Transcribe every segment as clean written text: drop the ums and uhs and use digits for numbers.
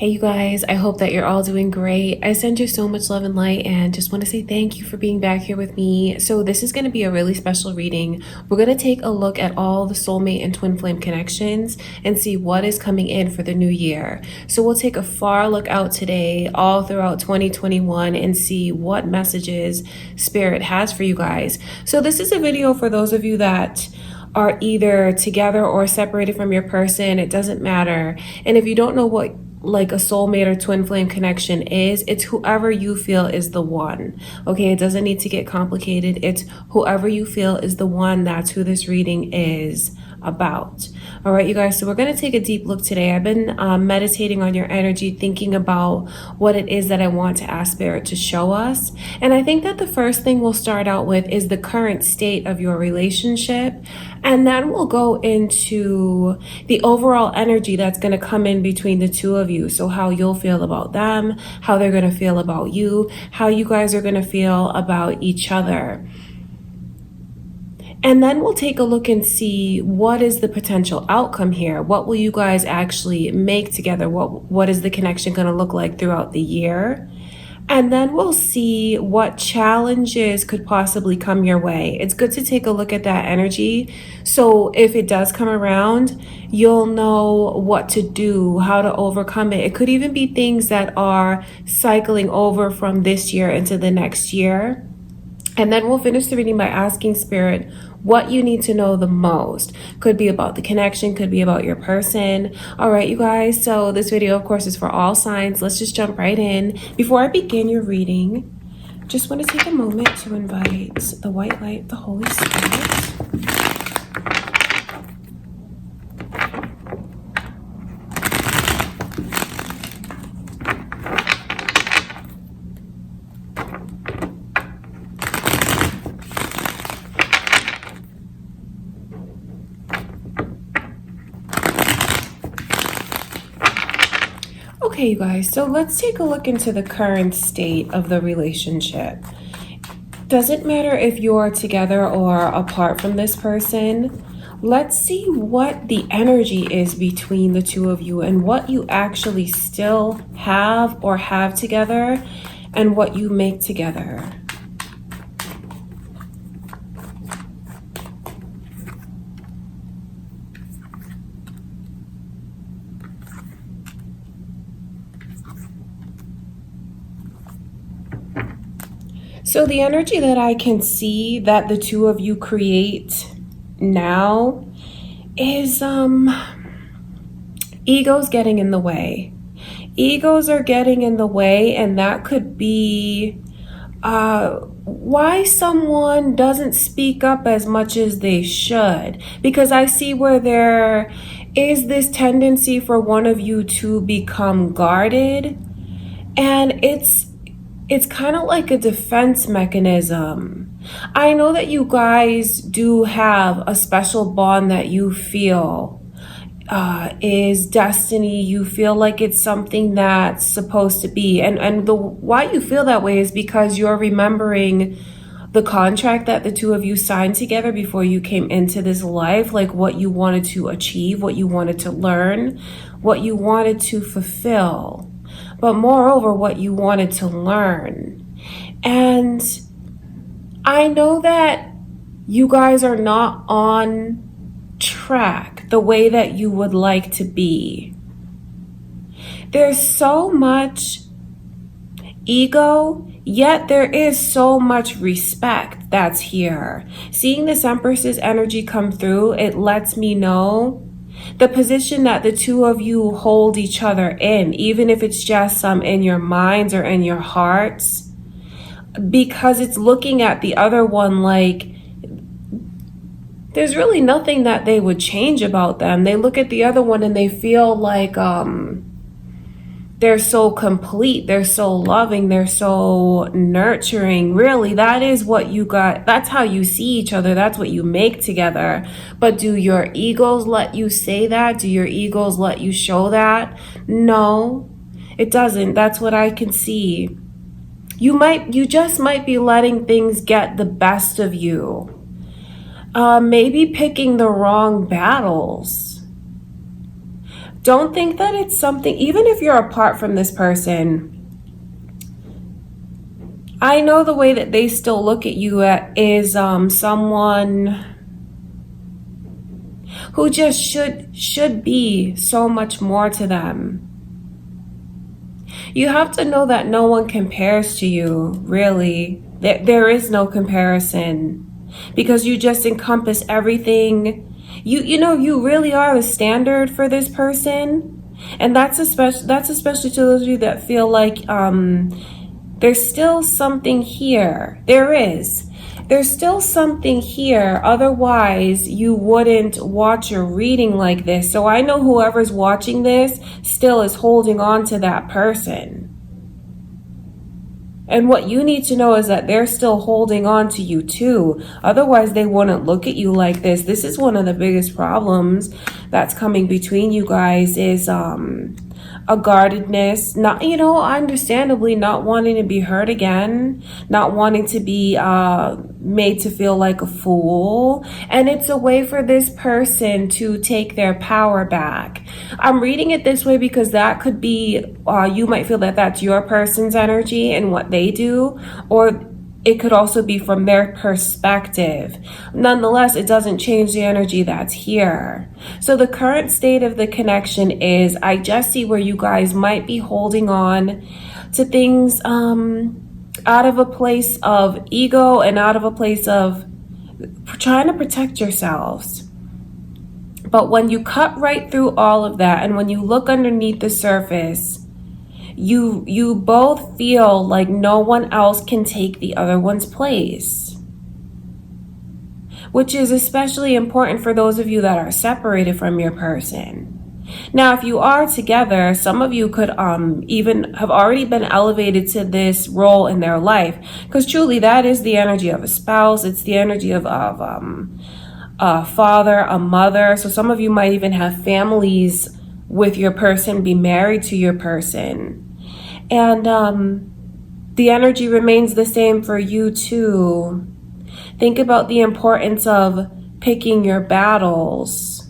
Hey, you guys, I hope that you're all doing great. I send you so much love and light and just want to say thank you for being back here with me. So, this is going to be a really special reading. We're going to take a look at all the soulmate and twin flame connections and see what is coming in for the new year. So, we'll take a far look out today, all throughout 2021, and see what messages Spirit has for you guys. So, this is a video for those of you that are either together or separated from your person. It doesn't matter. And if you don't know what like a soulmate or twin flame connection is, it's whoever you feel is the one. Okay, it doesn't need to get complicated. It's whoever you feel is the one. That's who this reading is about. All right, you guys, so we're going to take a deep look today. I've been meditating on your energy, thinking about what it is that I want to ask Spirit to show us. And I think that the first thing we'll start out with is the current state of your relationship. And then we'll go into the overall energy that's going to come in between the two of you. So how you'll feel about them, how they're going to feel about you, how you guys are going to feel about each other. And then we'll take a look and see what is the potential outcome here. What will you guys actually make together? What is the connection going to look like throughout the year? And then we'll see what challenges could possibly come your way. It's good to take a look at that energy. So if it does come around, you'll know what to do, how to overcome it. It could even be things that are cycling over from this year into the next year. And then we'll finish the reading by asking Spirit what you need to know the most. Could be about the connection, could be about your person. All right, you guys, so this video, of course, is for all signs. Let's just jump right in. Before I begin your reading, just want to take a moment to invite the white light, the Holy Spirit. Okay, you guys, so let's take a look into the current state of the relationship. Doesn't matter if you're together or apart from this person. Let's see what the energy is between the two of you and what you actually still have or have together and what you make together. So the energy that I can see that the two of you create now is egos getting in the way. Egos are getting in the way, and that could be why someone doesn't speak up as much as they should. Because I see where there is this tendency for one of you to become guarded, and it's kind of like a defense mechanism. I know that you guys do have a special bond that you feel is destiny. You feel like it's something that's supposed to be. And the why you feel that way is because you're remembering the contract that the two of you signed together before you came into this life, like what you wanted to achieve, what you wanted to learn, what you wanted to fulfill. But moreover, what you wanted to learn. And I know that you guys are not on track the way that you would like to be. There's so much ego, yet there is so much respect that's here. Seeing this Empress's energy come through, it lets me know the position that the two of you hold each other in, even if it's just in your minds or in your hearts, because it's looking at the other one like there's really nothing that they would change about them. They look at the other one and they feel like they're so complete, they're so loving, they're so nurturing. Really, that is what you got. That's how you see each other. That's what you make together. But do your egos let you say that? Do your egos let you show that? No, it doesn't. That's what I can see. You just might be letting things get the best of you. Maybe picking the wrong battles. don't think that it's something, even if you're apart from this person, I know the way that they still look at you is someone who just should be so much more to them. You have to know that no one compares to you, really. There is no comparison, because you just encompass everything. You know, you really are the standard for this person. And that's especially to those of you that feel like there's still something here. There's still something here. Otherwise, you wouldn't watch a reading like this. So I know whoever's watching this still is holding on to that person. And what you need to know is that they're still holding on to you too. Otherwise, they wouldn't look at you like this. This is one of the biggest problems that's coming between you guys is a guardedness, not, you know, understandably not wanting to be hurt again, not wanting to be made to feel like a fool. And it's a way for this person to take their power back. I'm reading it this way because that could be, you might feel that that's your person's energy and what they do, or it could also be from their perspective. Nonetheless, it doesn't change the energy that's here. So the current state of the connection is, I just see where you guys might be holding on to things out of a place of ego and out of a place of trying to protect yourselves. But when you cut right through all of that, and when you look underneath the surface, you both feel like no one else can take the other one's place, which is especially important for those of you that are separated from your person. Now, if you are together, some of you could even have already been elevated to this role in their life, because truly that is the energy of a spouse. It's the energy of a father, a mother. So some of you might even have families with your person, be married to your person. And the energy remains the same for you too. Think about the importance of picking your battles,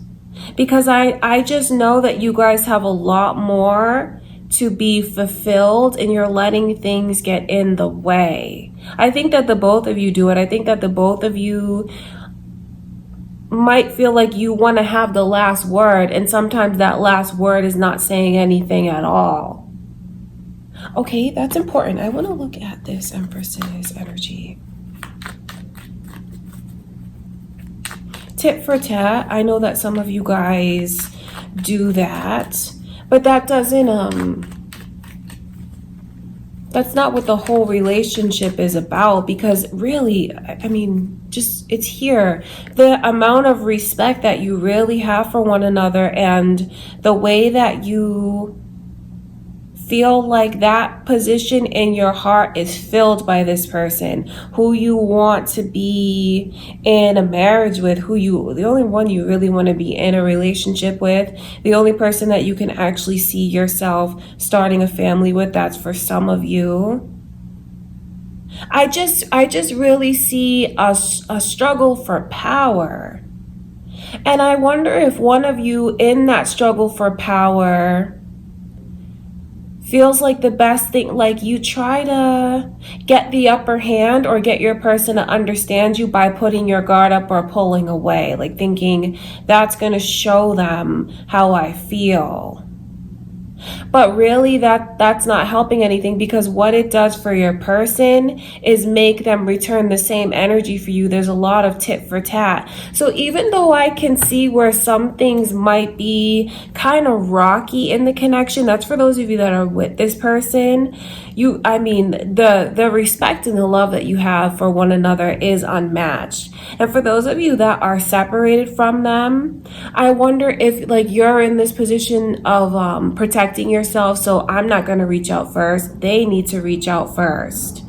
because I just know that you guys have a lot more to be fulfilled, and you're letting things get in the way. I think that the both of you do it. I think that the both of you might feel like you want to have the last word, and sometimes that last word is not saying anything at all. Okay, that's important. I want to look at this Empress's energy. Tit for tat. I know that some of you guys do that, but that doesn't, that's not what the whole relationship is about, because really, I mean, just, it's here. The amount of respect that you really have for one another, and the way that you feel like that position in your heart is filled by this person who you want to be in a marriage with, the only one you really want to be in a relationship with, the only person that you can actually see yourself starting a family with. That's for some of you. I just really see a struggle for power. And I wonder if one of you in that struggle for power feels like the best thing, like you try to get the upper hand or get your person to understand you by putting your guard up or pulling away, like thinking that's going to show them how I feel. But really that's not helping anything, because what it does for your person is make them return the same energy for you. There's a lot of tit for tat. So even though I can see where some things might be kind of rocky in the connection, that's for those of you that are with this person. The respect and the love that you have for one another is unmatched. And for those of you that are separated from them, I wonder if like you're in this position of protecting yourself. So I'm not going to reach out first. They need to reach out first.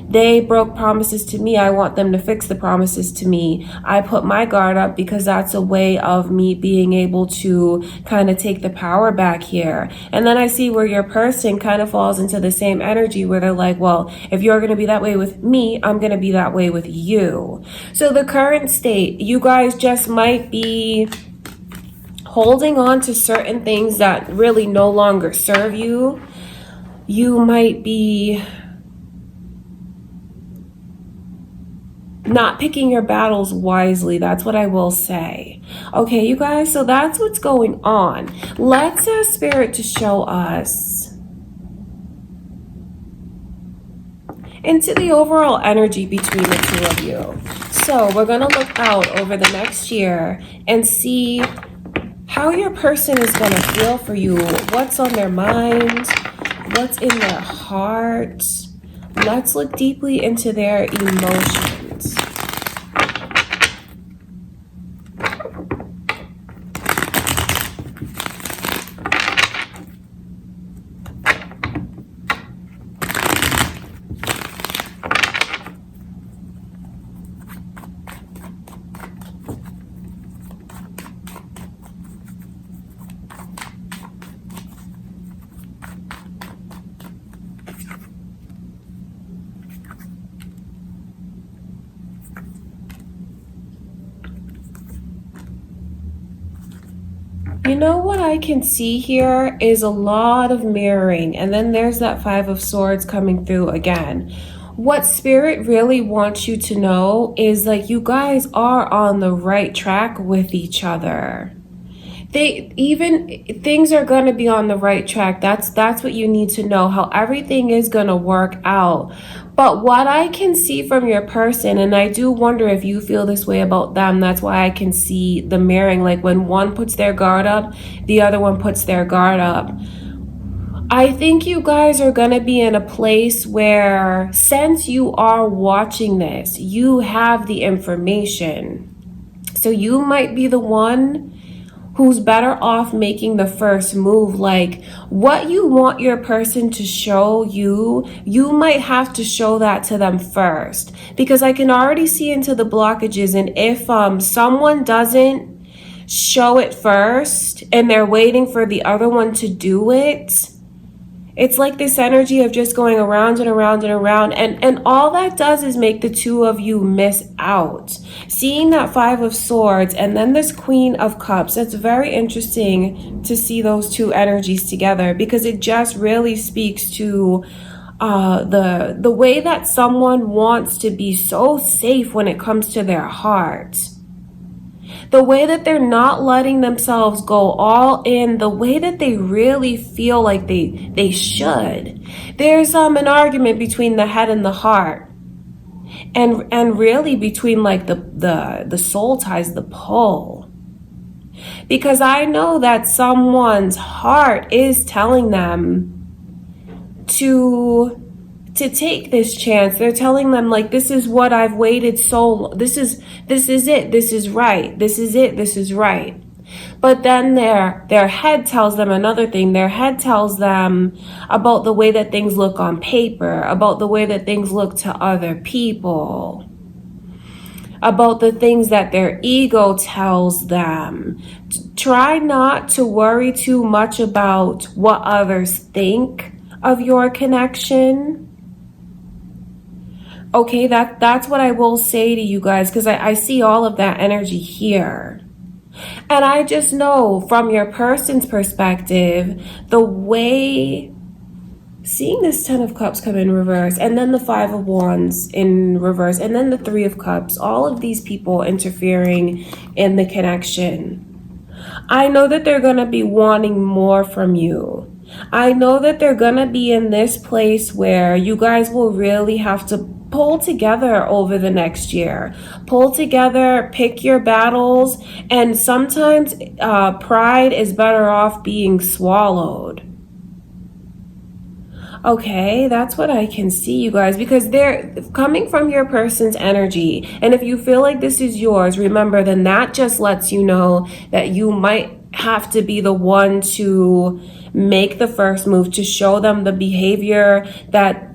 They broke promises to me. I want them to fix the promises to me. I put my guard up because that's a way of me being able to kind of take the power back here. And then I see where your person kind of falls into the same energy where they're like, well, if you're going to be that way with me, I'm going to be that way with you. So the current state, you guys just might be holding on to certain things that really no longer serve you. You might be not picking your battles wisely. That's what I will say. Okay, you guys, so that's what's going on. Let's ask Spirit to show us into the overall energy between the two of you. So we're going to look out over the next year and see how your person is going to feel for you, what's on their mind, what's in their heart. Let's look deeply into their emotions. You know what I can see here is a lot of mirroring, and then there's that Five of Swords coming through again. What Spirit really wants you to know is like you guys are on the right track with each other. Things are going to be on the right track. That's what you need to know, how everything is going to work out. But what I can see from your person, and I do wonder if you feel this way about them, that's why I can see the mirroring, like when one puts their guard up, the other one puts their guard up. I think you guys are going to be in a place where, since you are watching this, you have the information. So you might be the one who's better off making the first move. Like what you want your person to show you, you might have to show that to them first, because I can already see into the blockages. And if someone doesn't show it first and they're waiting for the other one to do it, it's like this energy of just going around and around and around. And all that does is make the two of you miss out. Seeing that Five of Swords and then this Queen of Cups, it's very interesting to see those two energies together, because it just really speaks to the way that someone wants to be so safe when it comes to their heart. The way that they're not letting themselves go all in, the way that they really feel like they should. There's an argument between the head and the heart. And really between like the soul ties, the pull. Because I know that someone's heart is telling them to take this chance. They're telling them like, this is what I've waited so, this is it, this is right, this is it, this is right. But then their head tells them another thing. Their head tells them about the way that things look on paper, about the way that things look to other people, about the things that their ego tells them. Try not to worry too much about what others think of your connection. Okay, that's what I will say to you guys, because I see all of that energy here. And I just know from your person's perspective, the way, seeing this Ten of Cups come in reverse, and then the Five of Wands in reverse, and then the Three of Cups, all of these people interfering in the connection. I know that they're going to be wanting more from you. I know that they're going to be in this place where you guys will really have to pull together over the next year. Pull together, pick your battles, and sometimes pride is better off being swallowed. Okay, that's what I can see, you guys, because they're coming from your person's energy. And if you feel like this is yours, remember, then that just lets you know that you might have to be the one to make the first move, to show them the behavior that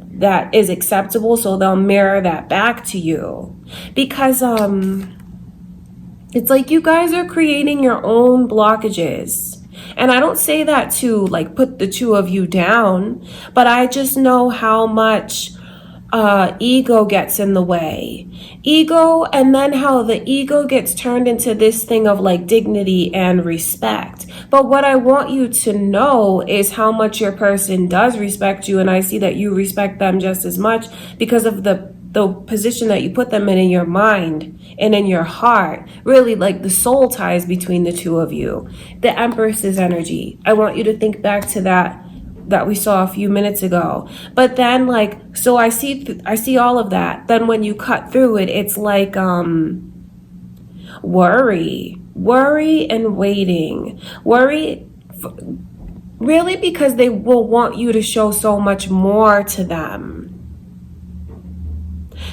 is acceptable, so they'll mirror that back to you. Because it's like you guys are creating your own blockages. And I don't say that to like put the two of you down, but I just know how much ego gets in the way. Ego, and then how the ego gets turned into this thing of like dignity and respect. But what I want you to know is how much your person does respect you, and I see that you respect them just as much because of the position that you put them in your mind and in your heart. Really, like the soul ties between the two of you. The Empress's energy. I want you to think back to that we saw a few minutes ago. But then like, so I see all of that. Then when you cut through it, it's like worry and waiting. Worry really because they will want you to show so much more to them.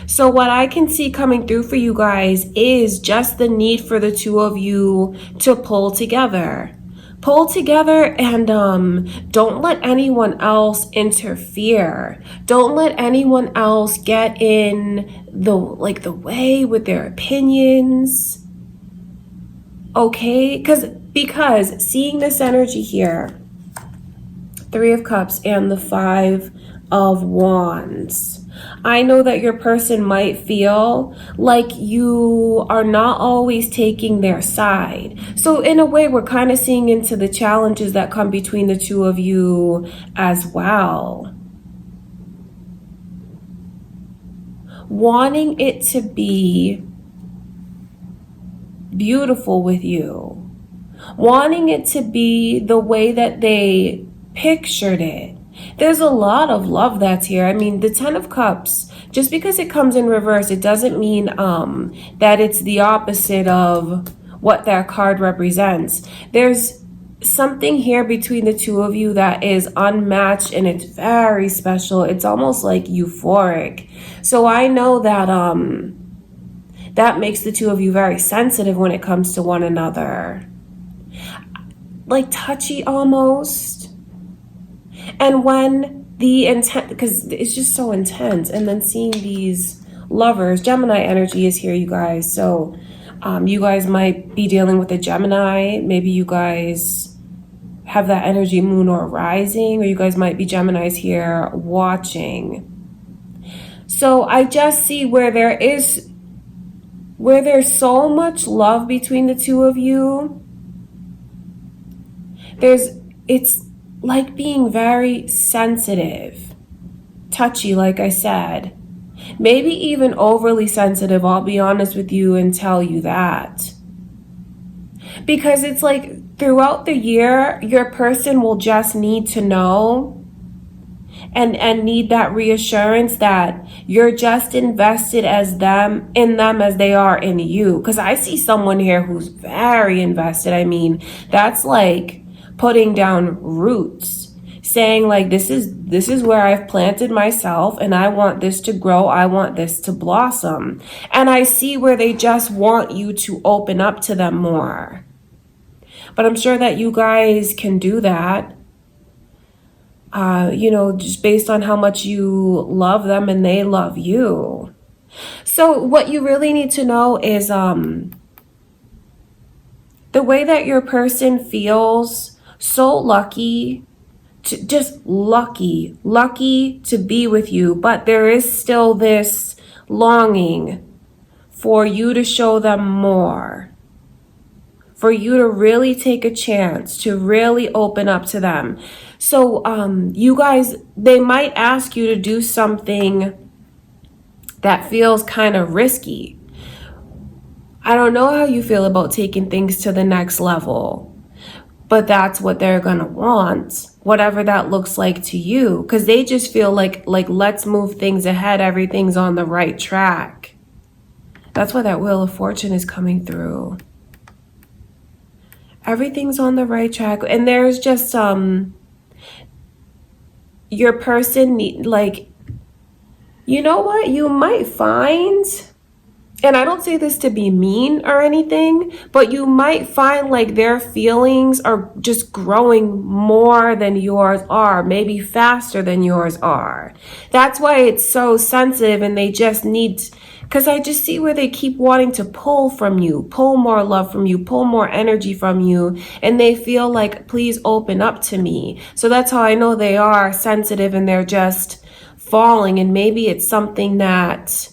So what I can see coming through for you guys is just the need for the two of you to pull together. Pull together and don't let anyone else interfere. Don't let anyone else get in the way with their opinions. Okay? Because seeing this energy here, 3 of Cups and the 5 of Wands, I know that your person might feel like you are not always taking their side. So in a way, we're kind of seeing into the challenges that come between the two of you as well. Wanting it to be beautiful with you. Wanting it to be the way that they pictured it. There's a lot of love that's here. I mean, the 10 of Cups, just because it comes in reverse, it doesn't mean that it's the opposite of what that card represents. There's something here between the two of you that is unmatched and it's very special. It's almost like euphoric. So I know that that makes the two of you very sensitive when it comes to one another. Like touchy almost. And when the intent, because it's just so intense, and then seeing these lovers, Gemini energy is here, you guys. So you guys might be dealing with a Gemini. Maybe you guys have that energy, moon or rising, or you guys might be Geminis here watching. So I just see where there's so much love between the two of you. It's like being very sensitive, touchy, like I said, maybe even overly sensitive. I'll be honest with you and tell you that. Because it's like throughout the year, your person will just need to know and need that reassurance that you're just invested in them as they are in you. Because I see someone here who's very invested. I mean, that's like putting down roots, saying like, this is where I've planted myself and I want this to grow. I want this to blossom. And I see where they just want you to open up to them more. But I'm sure that you guys can do that. Just based on how much you love them and they love you. So what you really need to know is the way that your person feels so lucky to be with you, but there is still this longing for you to show them more, for you to really take a chance, to really open up to them. So you guys, they might ask you to do something that feels kind of risky. I don't know how you feel about taking things to the next level, but that's what they're gonna want, whatever that looks like to you, because they just feel like let's move things ahead. Everything's on the right track. That's why that Wheel of Fortune is coming through. Everything's on the right track, and there's just your person you know what you might find. And I don't say this to be mean or anything, but you might find like their feelings are just growing more than yours are, maybe faster than yours are. That's why it's so sensitive, and they just need, because I just see where they keep wanting to pull from you, pull more love from you, pull more energy from you, and they feel like, please open up to me. So that's how I know they are sensitive, and they're just falling, and maybe it's something that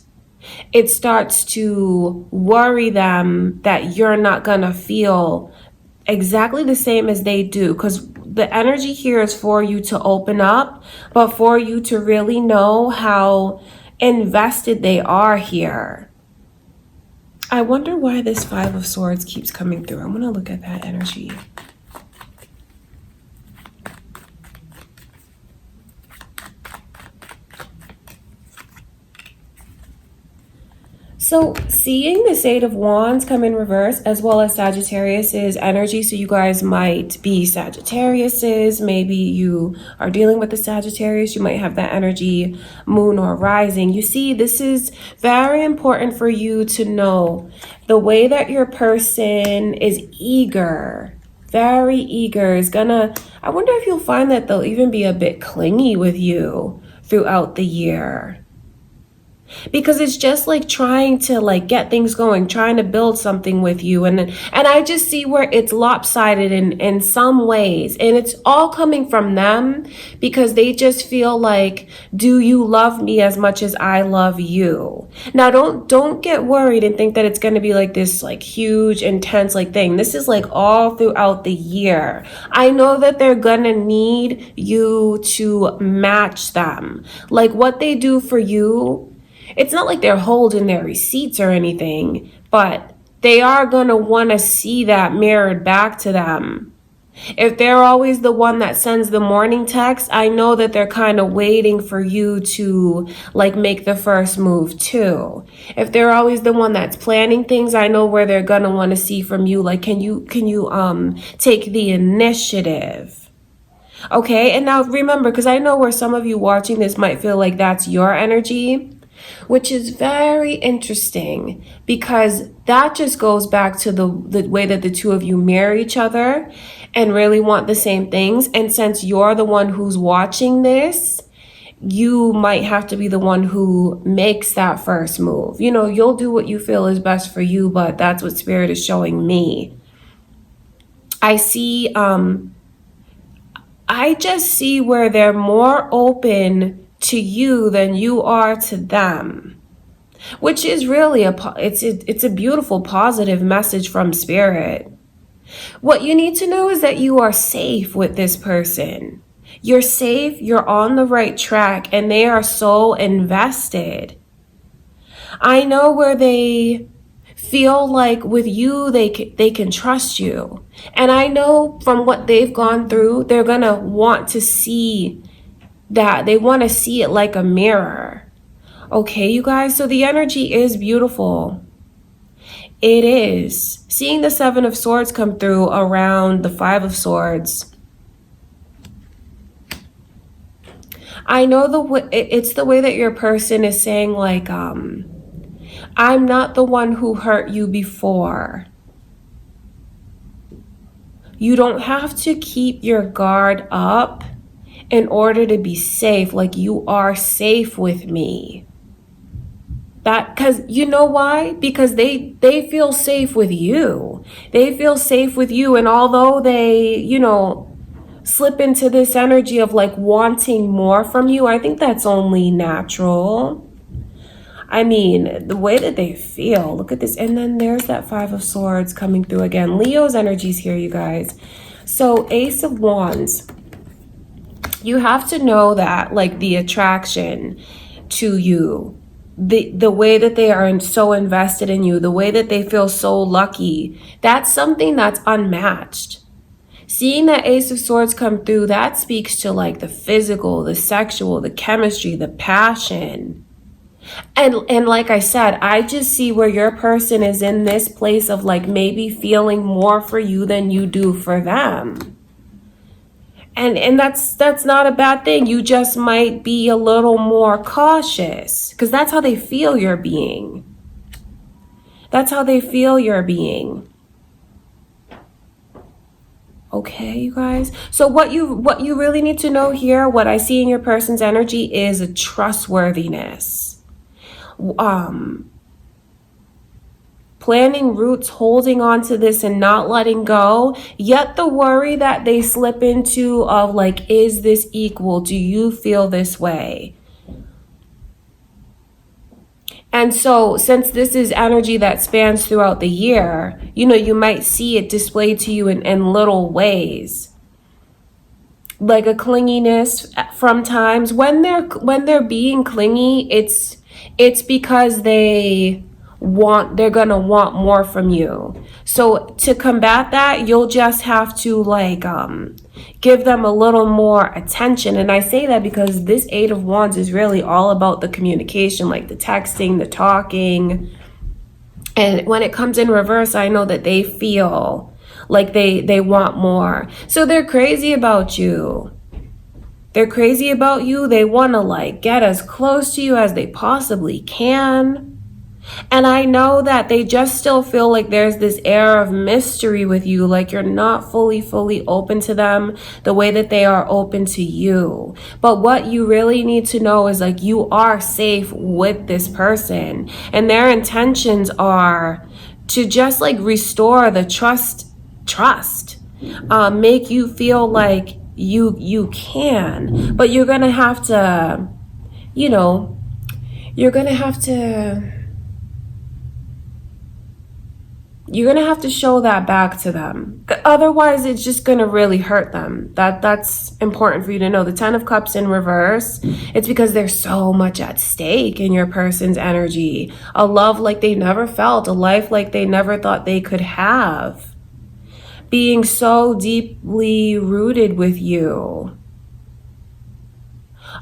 it starts to worry them that you're not gonna feel exactly the same as they do, because the energy here is for you to open up, but for you to really know how invested they are here. I wonder why this Five of Swords keeps coming through. I'm gonna look at that energy. So seeing this Eight of Wands come in reverse, as well as Sagittarius's energy, so you guys might be Sagittarius's, maybe you are dealing with the Sagittarius, you might have that energy, moon or rising. You see, this is very important for you to know the way that your person is eager, very eager, is gonna, I wonder if you'll find that they'll even be a bit clingy with you throughout the year. Because it's just like trying to like get things going, trying to build something with you, and I just see where it's lopsided in some ways, and it's all coming from them because they just feel like, do you love me as much as I love you? Now don't get worried and think that it's going to be like this like huge intense like thing. This is like all throughout the year. I know that they're gonna need you to match them, like what they do for you. It's not like they're holding their receipts or anything, but they are going to want to see that mirrored back to them. If they're always the one that sends the morning text, I know that they're kind of waiting for you to like make the first move too. If they're always the one that's planning things, I know where they're going to want to see from you, like, can you take the initiative? Okay. And now remember, because I know where some of you watching this might feel like that's your energy, which is very interesting because that just goes back to the way that the two of you mirror each other and really want the same things. And since you're the one who's watching this, you might have to be the one who makes that first move. You know, you'll do what you feel is best for you, but that's what Spirit is showing me. I see, I just see where they're more open to you than you are to them, which is really it's a beautiful positive message from Spirit. What you need to know is that you are safe with this person. You're safe, you're on the right track, and they are so invested. I know where they feel like with you they can trust you, and I know from what they've gone through, they're gonna want to see that. They want to see it like a mirror. Okay, you guys, so the energy is beautiful. It is. Seeing the Seven of Swords come through around the Five of Swords, I know it's the way that your person is saying like, I'm not the one who hurt you before. You don't have to keep your guard up in order to be safe. Like, you are safe with me. That, because you know why? Because they feel safe with you. They feel safe with you. And although they, you know, slip into this energy of like wanting more from you, I think that's only natural. I mean, the way that they feel, look at this. And then there's that Five of Swords coming through again. Leo's energy's here, you guys. So Ace of Wands. You have to know that like the attraction to you, the way that they are so invested in you, the way that they feel so lucky, that's something that's unmatched. Seeing that Ace of Swords come through, that speaks to like the physical, the sexual, the chemistry, the passion. And like I said, I just see where your person is in this place of like maybe feeling more for you than you do for them. And that's not a bad thing. You just might be a little more cautious because that's how they feel you're being. That's how they feel you're being. Okay, you guys. So what you really need to know here, what I see in your person's energy is a trustworthiness. Planning roots, holding on to this and not letting go, yet the worry that they slip into of like, is this equal? Do you feel this way? And so since this is energy that spans throughout the year, you might see it displayed to you in little ways. Like a clinginess from times when they're being clingy, it's because they're gonna want more from you. So to combat that, you'll just have to give them a little more attention. And I say that because this Eight of Wands is really all about the communication, like the texting, the talking. And when it comes in reverse, I know that they feel like they want more. So they're crazy about you. They're crazy about you. They want to get as close to you as they possibly can. And I know that they just still feel like there's this air of mystery with you, like you're not fully open to them the way that they are open to you. But what you really need to know is you are safe with this person, and their intentions are to just restore the trust, make you feel like you can, but you're gonna have to, you're gonna have to show that back to them. Otherwise, it's just going to really hurt them. That's important for you to know. The Ten of Cups in reverse, it's because there's so much at stake in your person's energy. A love like they never felt, a life like they never thought they could have. Being so deeply rooted with you.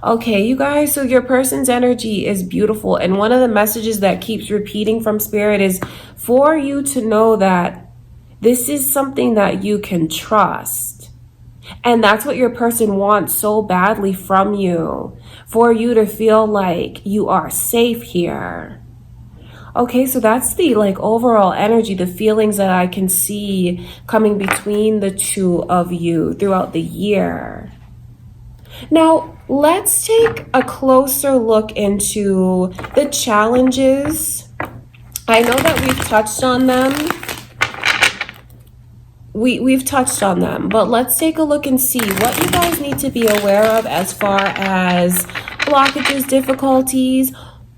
Okay, you guys, so your person's energy is beautiful. And one of the messages that keeps repeating from Spirit is for you to know that this is something that you can trust. And that's what your person wants so badly from you, for you to feel like you are safe here. Okay, so that's the overall energy, the feelings that I can see coming between the two of you throughout the year. Now, let's take a closer look into the challenges. I know that we've touched on them. We've touched on them, but let's take a look and see what you guys need to be aware of as far as blockages, difficulties.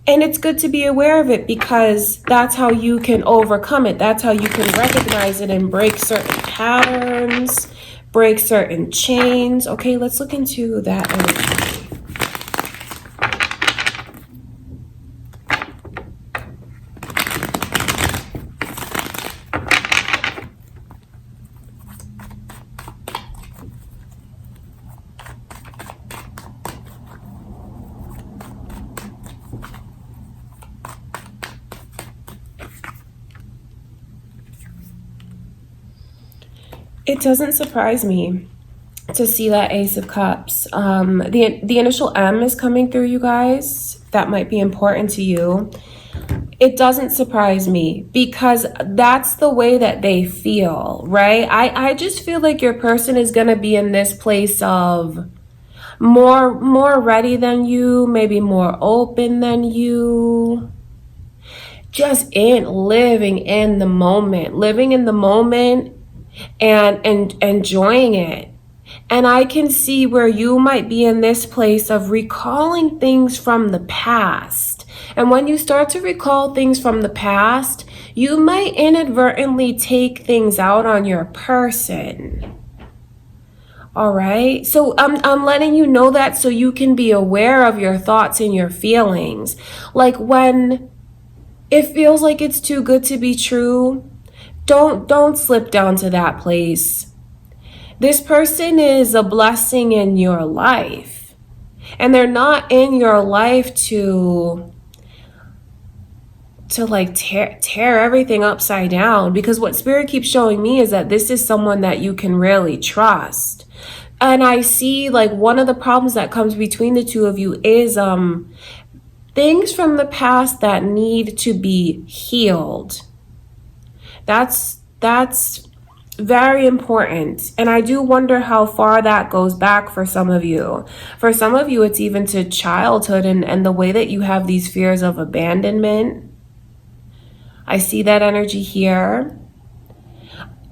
And it's good to be aware of it because that's how you can overcome it. That's how you can recognize it and break certain patterns, break certain chains. Okay, let's look into that energy. It doesn't surprise me to see that Ace of Cups. The initial M is coming through, you guys. That might be important to you. It doesn't surprise me because that's the way that they feel, right? I just feel like your person is going to be in this place of more ready than you, maybe more open than you. Just living in the moment and enjoying it. And I can see where you might be in this place of recalling things from the past. And when you start to recall things from the past, you might inadvertently take things out on your person. All right. So I'm letting you know that so you can be aware of your thoughts and your feelings. Like when it feels like it's too good to be true, don't slip down to that place. This person is a blessing in your life, and they're not in your life to tear everything upside down, because what Spirit keeps showing me is that this is someone that you can really trust. And I see one of the problems that comes between the two of you is things from the past that need to be healed. That's very important. And I do wonder how far that goes back for some of you. For some of you, it's even to childhood and the way that you have these fears of abandonment. I see that energy here.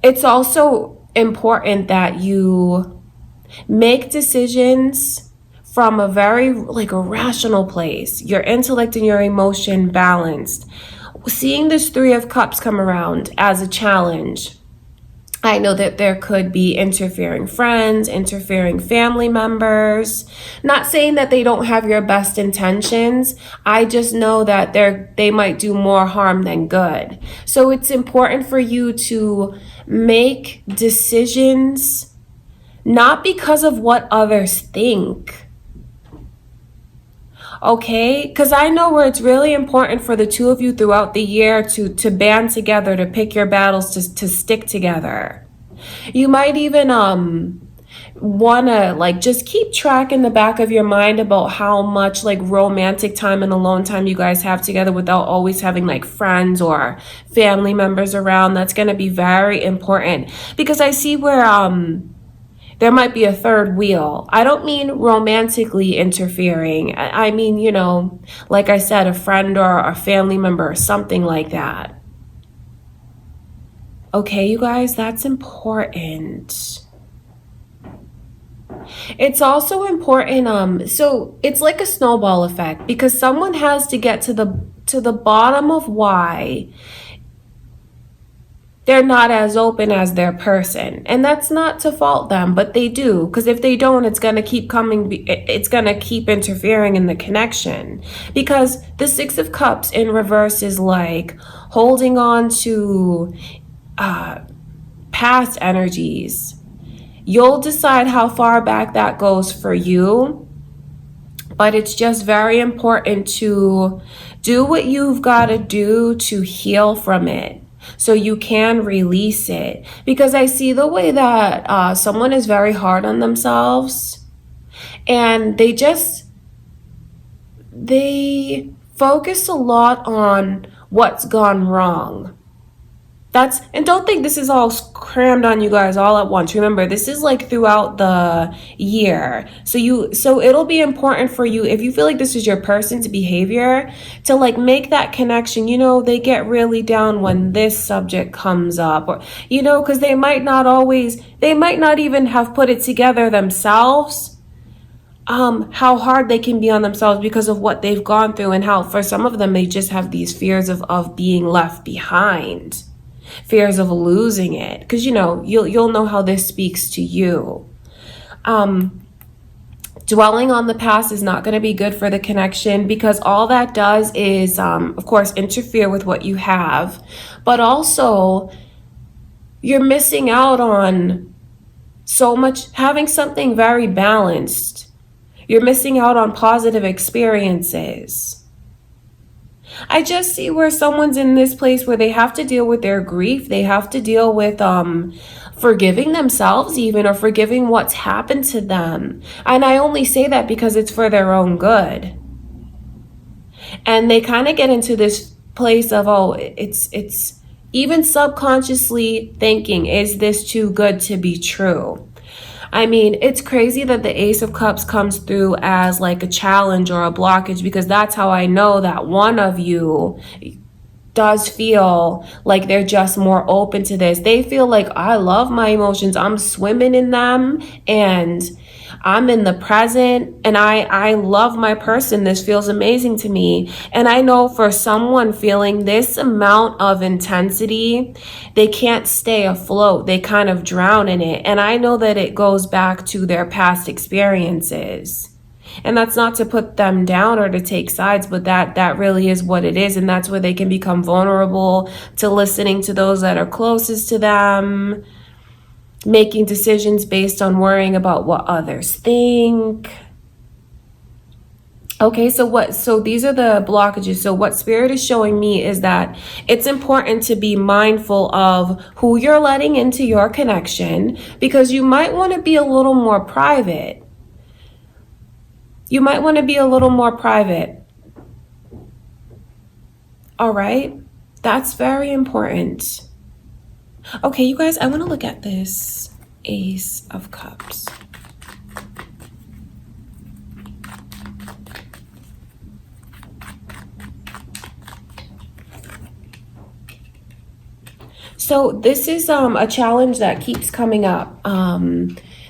It's also important that you make decisions from a very like a rational place, your intellect and your emotion balanced. Seeing this Three of Cups come around as a challenge, I know that there could be interfering friends, interfering family members. Not saying that they don't have your best intentions. I just know that they might do more harm than good. So it's important for you to make decisions not because of what others think. Okay, because I know where it's really important for the two of you throughout the year to band together, to pick your battles, to stick together. You might even want to like just keep track in the back of your mind about how much like romantic time and alone time you guys have together without always having like friends or family members around. That's going to be very important, because I see where there might be a third wheel. I don't mean romantically interfering. I mean, you know, like I said, a friend or a family member or something like that. Okay, you guys, that's important. It's also important, so it's like a snowball effect, because someone has to get to the bottom of why they're not as open as their person. And that's not to fault them, but they do. Because if they don't, it's going to keep it's going to keep interfering in the connection. Because the Six of Cups in reverse is like holding on to past energies. You'll decide how far back that goes for you. But it's just very important to do what you've got to do to heal from it, so you can release it. Because I see the way that someone is very hard on themselves, and they focus a lot on what's gone wrong. And don't think this is all crammed on you guys all at once. Remember, this is like throughout the year. So it'll be important for you, if you feel like this is your person's behavior, to like make that connection. You know, they get really down when this subject comes up, or, you know, because they might not even have put it together themselves. How hard they can be on themselves because of what they've gone through, and how for some of them, they just have these fears of being left behind. Fears of losing it, because you know you'll know how this speaks to you. Dwelling on the past is not going to be good for the connection, because all that does is of course interfere with what you have, but also you're missing out on so much, having something very balanced. You're missing out on positive experiences. I just see where someone's in this place where they have to deal with their grief. They have to deal with forgiving themselves even, or forgiving what's happened to them. And I only say that because it's for their own good. And they kind of get into this place of, it's even subconsciously thinking, is this too good to be true? I mean, it's crazy that the Ace of Cups comes through as like a challenge or a blockage, because that's how I know that one of you does feel like they're just more open to this. They feel like, I love my emotions, I'm swimming in them, and I'm in the present, and I love my person. This feels amazing to me. And I know for someone feeling this amount of intensity, they can't stay afloat. They kind of drown in it. And I know that it goes back to their past experiences. And that's not to put them down or to take sides, but that really is what it is. And that's where they can become vulnerable to listening to those that are closest to them, making decisions based on worrying about what others think. Okay, so these are the blockages. So what Spirit is showing me is that it's important to be mindful of who you're letting into your connection, because you might want to be a little more private. You might want to be a little more private. All right, that's very important. Okay, you guys, I want to look at this Ace of Cups. So this is a challenge that keeps coming up.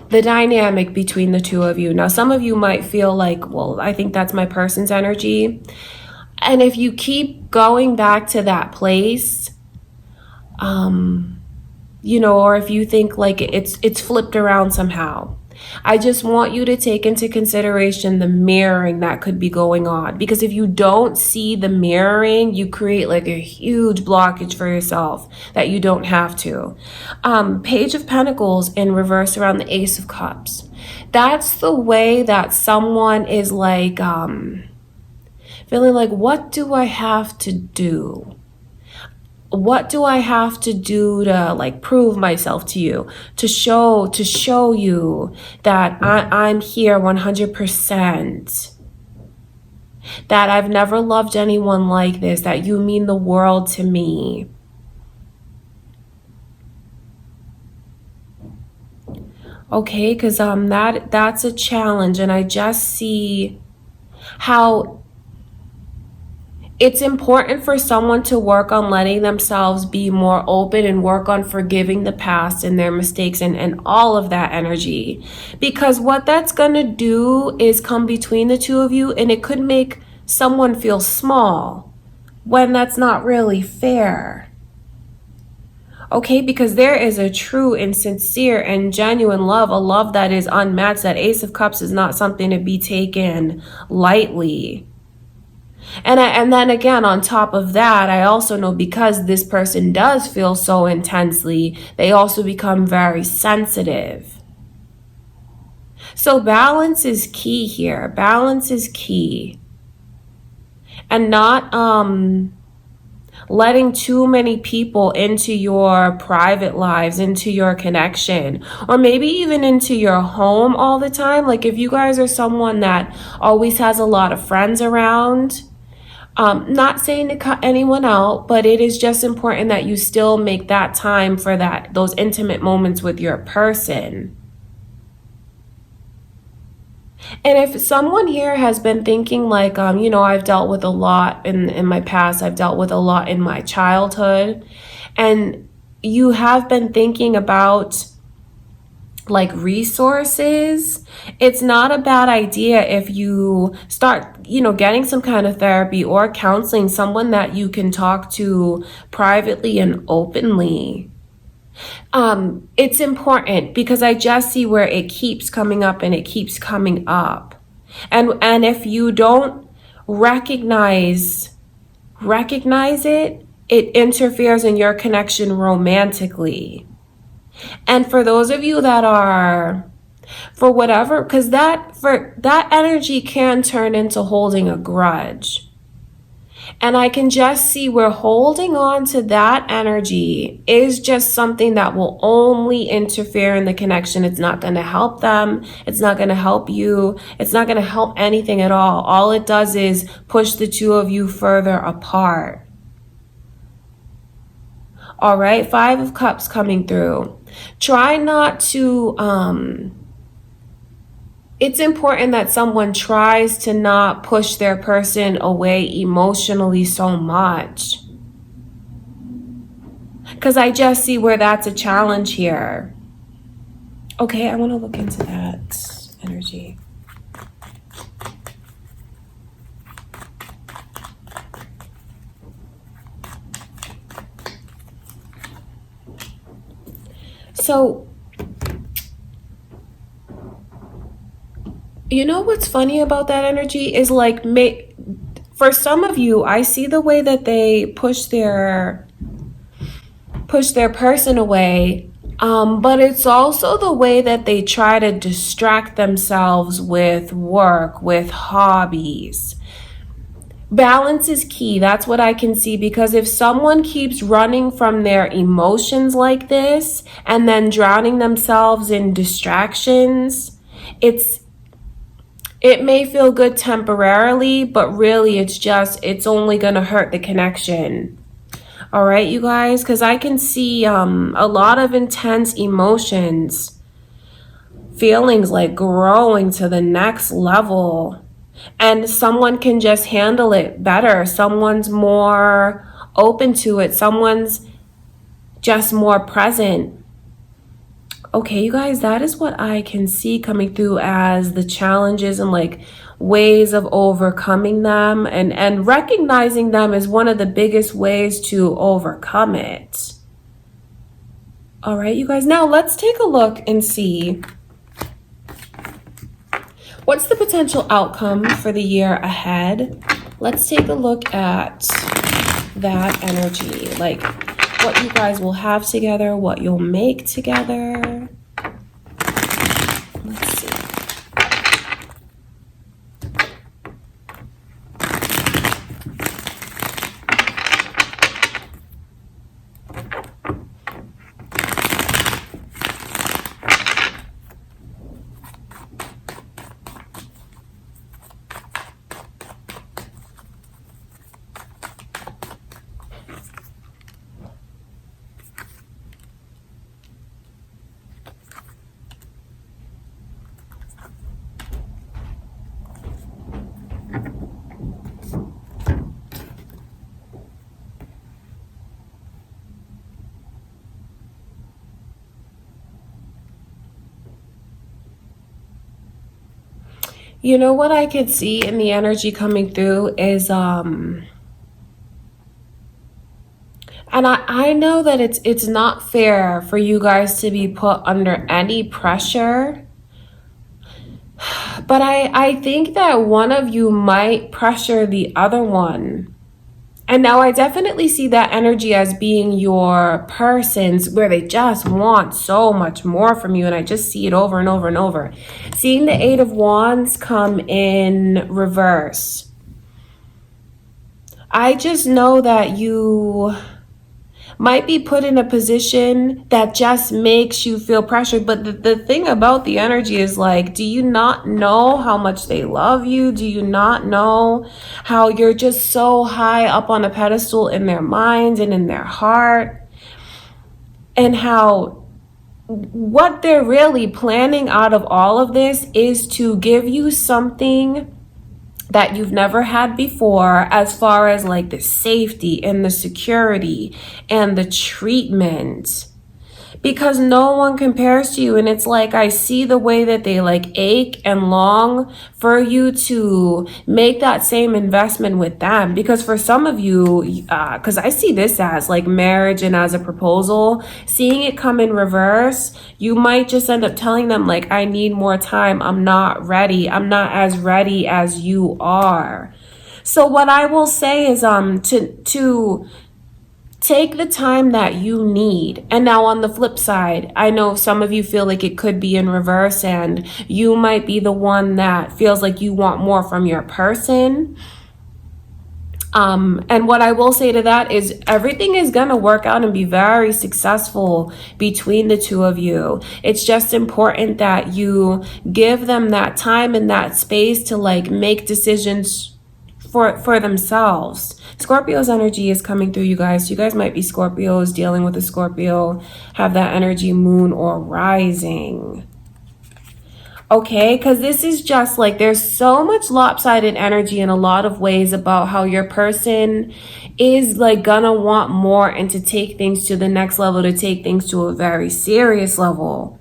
the dynamic between the two of you. Now, some of you might feel like, well, I think that's my person's energy. And if you keep going back to that place, or if you think like it's flipped around somehow, I just want you to take into consideration the mirroring that could be going on. Because if you don't see the mirroring, you create like a huge blockage for yourself that you don't have to. Page of Pentacles in reverse around the Ace of Cups. That's the way that someone is like, feeling like, what do I have to do? What do I have to do to like prove myself to you, to show you that I'm here 100%, that I've never loved anyone like this, that you mean the world to me. Okay, because that's a challenge, and I just see how it's important for someone to work on letting themselves be more open and work on forgiving the past and their mistakes and all of that energy. Because what that's going to do is come between the two of you, and it could make someone feel small when that's not really fair. Okay, because there is a true and sincere and genuine love, a love that is unmatched. That Ace of Cups is not something to be taken lightly. And then again, on top of that, I also know because this person does feel so intensely, they also become very sensitive. So balance is key here. Balance is key. And not letting too many people into your private lives, into your connection, or maybe even into your home all the time. Like if you guys are someone that always has a lot of friends around, not saying to cut anyone out, but it is just important that you still make that time for those intimate moments with your person. And if someone here has been thinking like, I've dealt with a lot in my past, I've dealt with a lot in my childhood, and you have been thinking about like resources, it's not a bad idea if you start, getting some kind of therapy or counseling, someone that you can talk to privately and openly. It's important because I just see where it keeps coming up and it keeps coming up. And if you don't recognize it, it interferes in your connection romantically. And for those of you that are, for whatever, because that energy can turn into holding a grudge. And I can just see where holding on to that energy is just something that will only interfere in the connection. It's not going to help them. It's not going to help you. It's not going to help anything at all. All it does is push the two of you further apart. All right, 5 of Cups coming through. Try not to, it's important that someone tries to not push their person away emotionally so much. Because I just see where that's a challenge here. Okay, I want to look into that energy. So, you know what's funny about that energy is like, for some of you, I see the way that they push their person away, but it's also the way that they try to distract themselves with work, with hobbies. Balance is key. That's what I can see, because if someone keeps running from their emotions like this and then drowning themselves in distractions, it may feel good temporarily, but really it's only going to hurt the connection. All right, you guys, because I can see a lot of intense emotions, feelings like growing to the next level. And someone can just handle it better. Someone's more open to it. Someone's just more present. Okay, you guys, that is what I can see coming through as the challenges and like ways of overcoming them, and recognizing them is one of the biggest ways to overcome it. All right, you guys, now let's take a look and see what's the potential outcome for the year ahead. Let's take a look at that energy, like what you guys will have together, what you'll make together. Let's see. You know what I could see in the energy coming through is and I know that it's not fair for you guys to be put under any pressure, but I think that one of you might pressure the other one. And now I definitely see that energy as being your person's, where they just want so much more from you. And I just see it over and over and over. Seeing the Eight of Wands come in reverse. I just know that you might be put in a position that just makes you feel pressured. But the thing about the energy is like, do you not know how much they love you? Do you not know how you're just so high up on a pedestal in their minds and in their heart? And how what they're really planning out of all of this is to give you something that you've never had before, as far as like the safety and the security and the treatment, because no one compares to you. And it's like, I see the way that they like ache and long for you to make that same investment with them. Because for some of you, because I see this as like marriage and as a proposal, seeing it come in reverse, you might just end up telling them like, I need more time. I'm not ready. I'm not as ready as you are. So what I will say is to take the time that you need. And now on the flip side, I know some of you feel like it could be in reverse and you might be the one that feels like you want more from your person. And what I will say to that is everything is going to work out and be very successful between the two of you. It's just important that you give them that time and that space to like make decisions for themselves. Scorpio's energy is coming through, you guys. You guys might be Scorpios dealing with a Scorpio, have that energy, moon or rising. Okay, because this is just like, there's so much lopsided energy in a lot of ways about how your person is like gonna want more and to take things to the next level, to take things to a very serious level.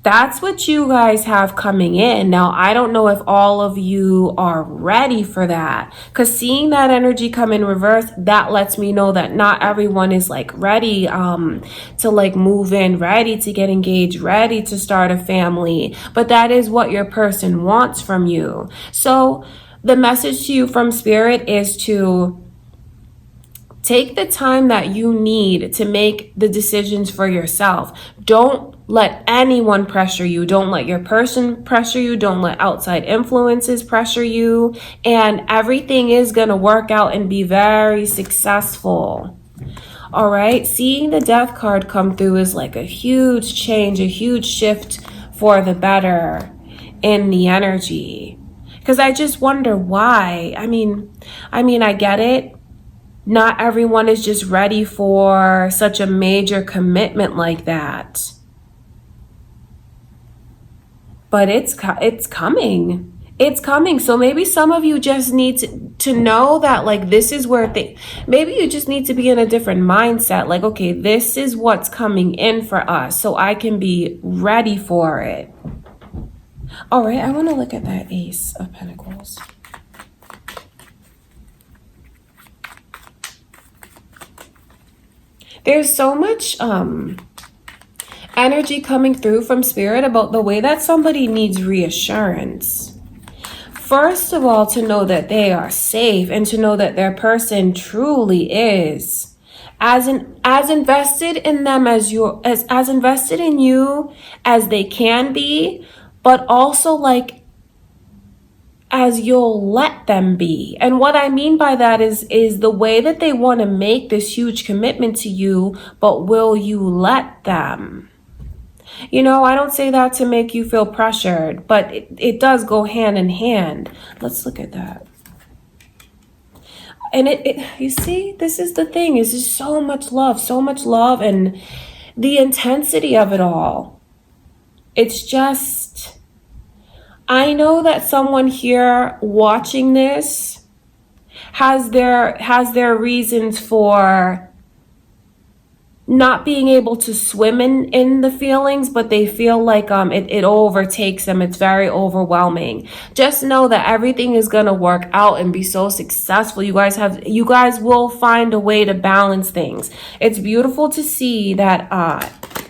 That's what you guys have coming in. Now, I don't know if all of you are ready for that, because seeing that energy come in reverse, that lets me know that not everyone is like ready to like move in, ready to get engaged, ready to start a family. But that is what your person wants from you. So the message to you from Spirit is to take the time that you need to make the decisions for yourself. Don't let anyone pressure you. Don't let your person pressure you. Don't let outside influences pressure you. And everything is going to work out and be very successful. All right. Seeing the Death card come through is like a huge change, a huge shift for the better in the energy. Because I just wonder why. I mean, I get it. Not everyone is just ready for such a major commitment like that. But it's coming. It's coming. So maybe some of you just need to, to know that like this is where maybe you just need to be in a different mindset. Like, okay, this is what's coming in for us, so I can be ready for it. All right, I want to look at that Ace of Pentacles. There's so much energy coming through from Spirit about the way that somebody needs reassurance. First of all, to know that they are safe and to know that their person truly is as invested in them as invested in you as they can be, but also like as you'll let them be. And what I mean by that is the way that they want to make this huge commitment to you, but will you let them? You know, I don't say that to make you feel pressured, but it does go hand in hand. Let's look at that. And you see, this is the thing, is just so much love, and the intensity of it all. It's just, I know that someone here watching this has their reasons for not being able to swim in the feelings, but they feel like it overtakes them. It's very overwhelming. Just know that everything is gonna work out and be so successful. You guys will find a way to balance things. It's beautiful to see that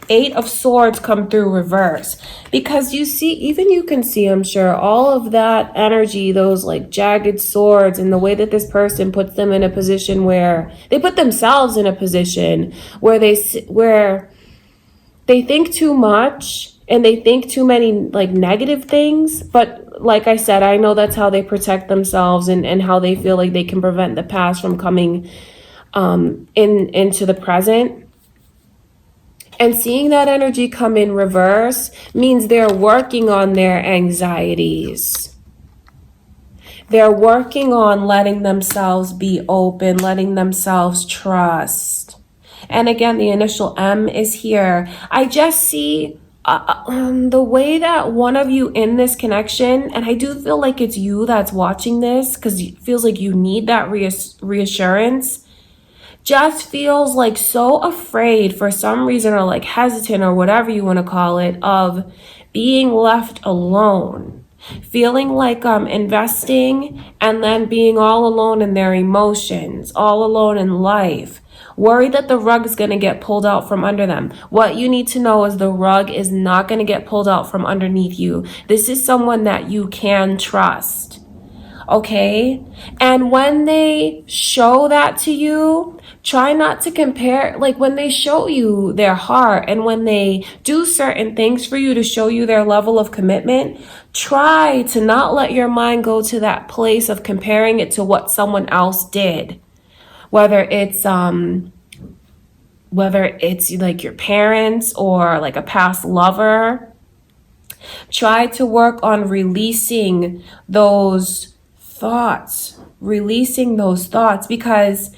Eight of Swords come through reverse, because you see, even you can see, I'm sure, all of that energy, those like jagged swords, and the way that this person puts them in a position where they put themselves in a position where they think too much and they think too many like negative things. But like I said, I know that's how they protect themselves and how they feel like they can prevent the past from coming into the present. And seeing that energy come in reverse means they're working on their anxieties. They're working on letting themselves be open, letting themselves trust. And again, the initial M is here. I just see the way that one of you in this connection, and I do feel like it's you that's watching this because it feels like you need that reassurance, just feels like so afraid for some reason, or like hesitant, or whatever you want to call it, of being left alone, feeling like investing and then being all alone in their emotions, all alone in life, worried that the rug is going to get pulled out from under them. What you need to know is the rug is not going to get pulled out from underneath you. This is someone that you can trust. Okay? And when they show that to you, try not to compare, like when they show you their heart and when they do certain things for you to show you their level of commitment, try to not let your mind go to that place of comparing it to what someone else did. Whether it's like your parents or like a past lover. Try to work on releasing those thoughts, because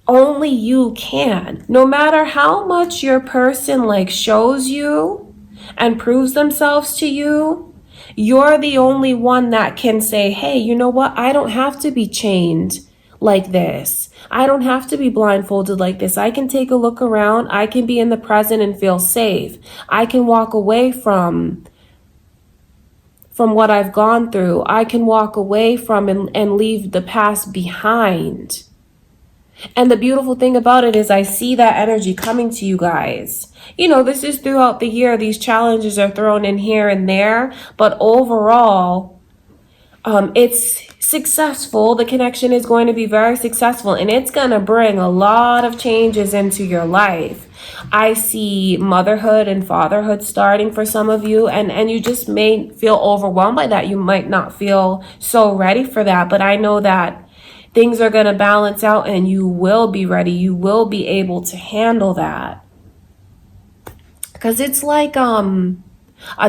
only you can. No matter how much your person like shows you and proves themselves to you, you're the only one that can say, hey, you know what? I don't have to be chained like this. I don't have to be blindfolded like this. I can take a look around. I can be in the present and feel safe. I can walk away from what I've gone through. I can walk away from and leave the past behind. And the beautiful thing about it is I see that energy coming to you guys. You know, this is throughout the year. These challenges are thrown in here and there, but overall, it's successful. The connection is going to be very successful, and it's going to bring a lot of changes into your life. I see motherhood and fatherhood starting for some of you, and you just may feel overwhelmed by that. You might not feel so ready for that, but I know that things are going to balance out and you will be ready. You will be able to handle that. Because it's like a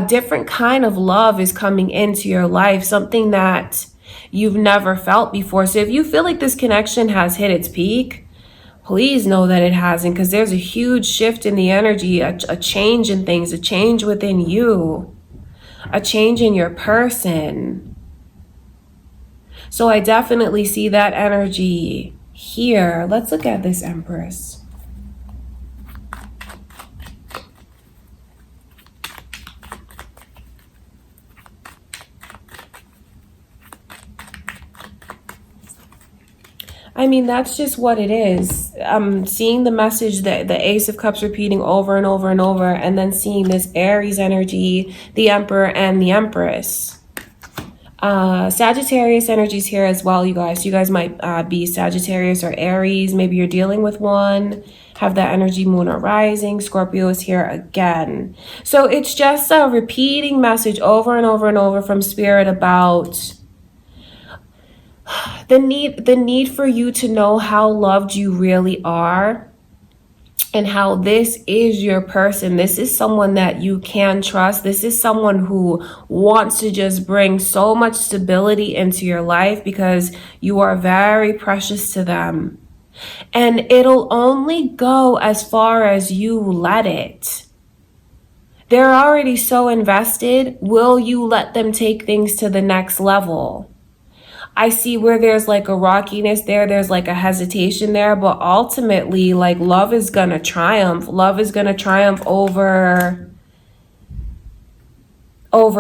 different kind of love is coming into your life, something that you've never felt before. So if you feel like this connection has hit its peak, please know that it hasn't, because there's a huge shift in the energy, a change in things, a change within you, a change in your person. So I definitely see that energy here. Let's look at this Empress. I mean, that's just what it is. I'm seeing the message that the Ace of Cups repeating over and over and over, and then seeing this Aries energy, the Emperor and the Empress. Sagittarius energies here as well, you guys. You guys might be Sagittarius or Aries. Maybe you're dealing with one. Have that energy, Moon or Rising. Scorpio is here again. So it's just a repeating message over and over and over from Spirit about the need for you to know how loved you really are, and how this is your person. This is someone that you can trust. This is someone who wants to just bring so much stability into your life because you are very precious to them. And it'll only go as far as you let it. They're already so invested. Will you let them take things to the next level? I see where there's like a rockiness there. There's like a hesitation there. But ultimately, like, love is going to triumph. Love is going to triumph over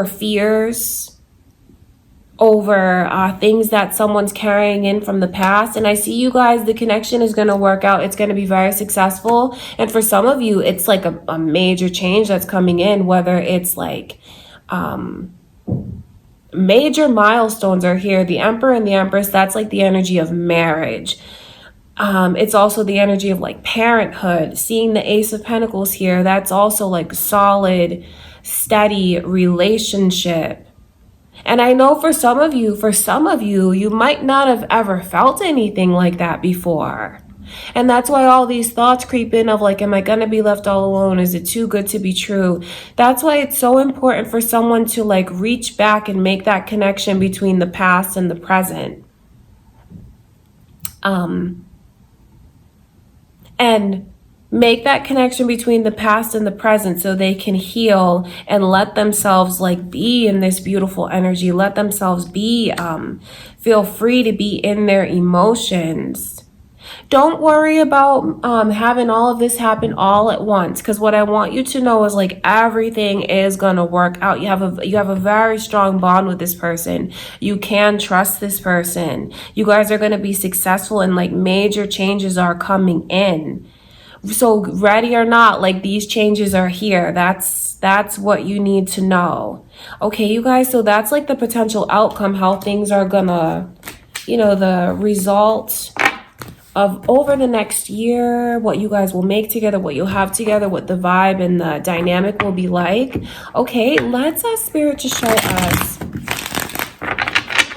fears, over things that someone's carrying in from the past. And I see you guys, the connection is going to work out. It's going to be very successful. And for some of you, it's like a major change that's coming in, whether it's like... major milestones are here. The Emperor and the Empress, that's like the energy of marriage. It's also the energy of like parenthood. Seeing the Ace of Pentacles here, that's also like solid, steady relationship. And I know for some of you, you might not have ever felt anything like that before. And that's why all these thoughts creep in of like, am I going to be left all alone? Is it too good to be true? That's why it's so important for someone to like reach back and make that connection between the past and the present. And make that connection between the past and the present so they can heal and let themselves like be in this beautiful energy. Let themselves be, feel free to be in their emotions. Don't worry about having all of this happen all at once, because what I want you to know is like everything is gonna work out. You have a very strong bond with this person. You can trust this person. You guys are gonna be successful, and like major changes are coming in. So ready or not, like these changes are here. That's what you need to know. Okay, you guys, so that's like the potential outcome, how things are gonna, the result of over the next year, what you guys will make together, what you'll have together, what the vibe and the dynamic will be like. Okay, let's ask Spirit to show us,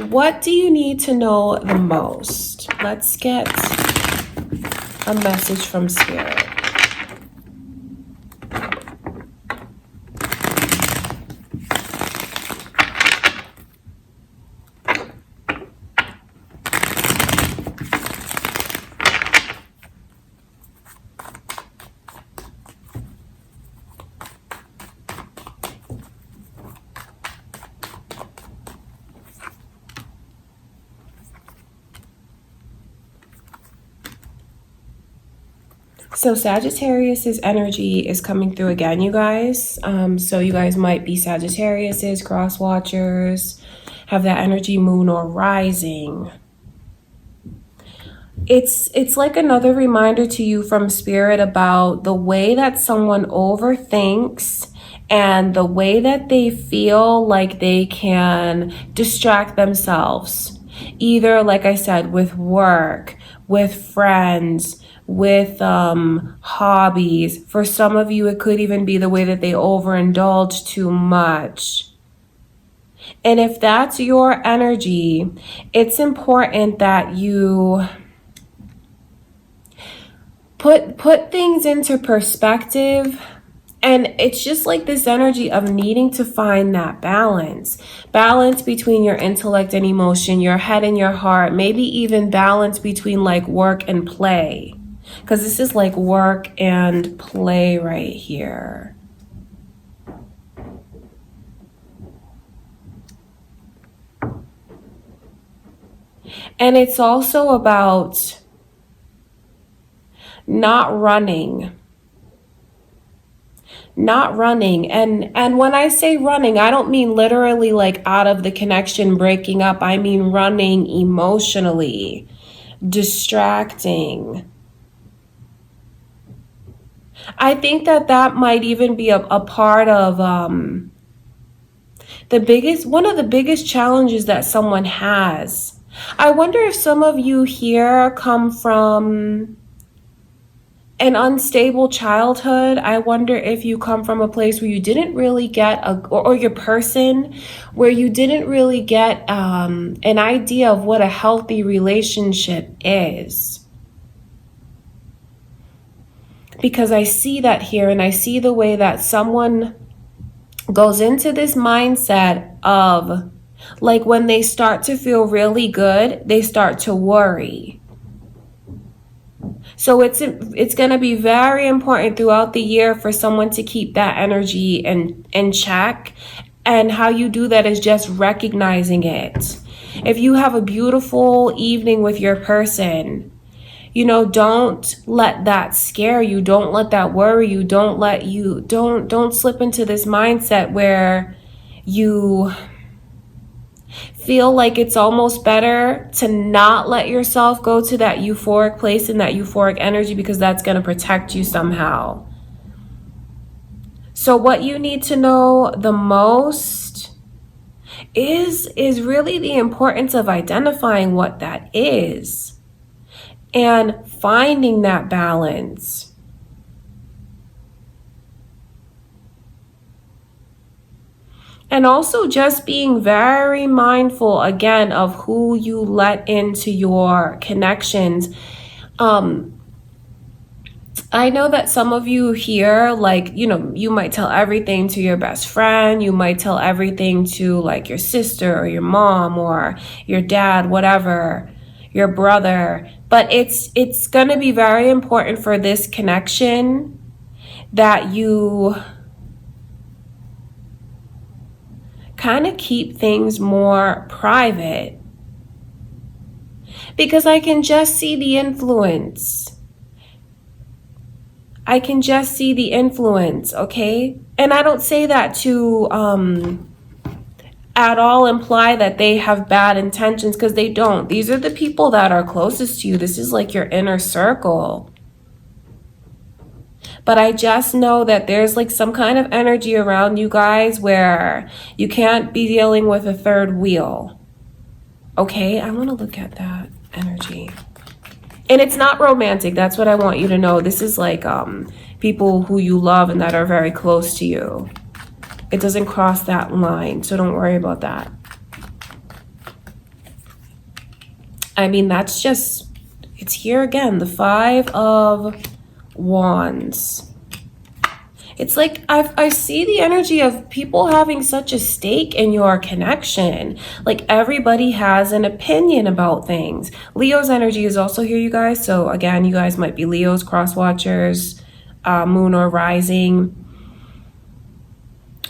what do you need to know the most? Let's get a message from Spirit. So Sagittarius's energy is coming through again, you guys. So you guys might be Sagittarius's cross watchers, have that energy, Moon or Rising. It's like another reminder to you from Spirit about the way that someone overthinks and the way that they feel like they can distract themselves. Either, like I said, with work, with friends, with hobbies. For some of you, it could even be the way that they overindulge too much. And if that's your energy, it's important that you put things into perspective. And it's just like this energy of needing to find that balance between your intellect and emotion, your head and your heart, maybe even balance between like work and play. Because this is like work and play right here. And it's also about not running. Not running. And when I say running, I don't mean literally like out of the connection, breaking up. I mean running emotionally, distracting. I think that that might even be a part of one of the biggest challenges that someone has. I wonder if some of you here come from an unstable childhood. I wonder if you come from a place where you didn't really get or your person where you didn't really get an idea of what a healthy relationship is. Because I see that here, and I see the way that someone goes into this mindset of, like, when they start to feel really good, they start to worry. So it's going to be very important throughout the year for someone to keep that energy in check. And how you do that is just recognizing it. If you have a beautiful evening with your person, don't let that scare you. Don't let that worry you. Don't slip into this mindset where you feel like it's almost better to not let yourself go to that euphoric place and that euphoric energy, because that's going to protect you somehow. So what you need to know the most is really the importance of identifying what that is and finding that balance. And also just being very mindful, again, of who you let into your connections. I know that some of you here, like, you might tell everything to your best friend. You might tell everything to, like, your sister or your mom or your dad, whatever, your brother. But it's going to be very important for this connection that you kind of keep things more private, because I can just see the influence. Okay? And I don't say that to at all imply that they have bad intentions, because they don't. These are the people that are closest to you. This is like your inner circle. But I just know that there's like some kind of energy around you guys where you can't be dealing with a third wheel. Okay, I want to look at that energy. And it's not romantic. That's what I want you to know. This is like people who you love and that are very close to you. It doesn't cross that line, so don't worry about that. I mean, it's here again, the 5 of Wands. It's like I see the energy of people having such a stake in your connection. Like, everybody has an opinion about things. Leo's energy is also here, you guys. So again, you guys might be Leos, cross watchers, moon or rising,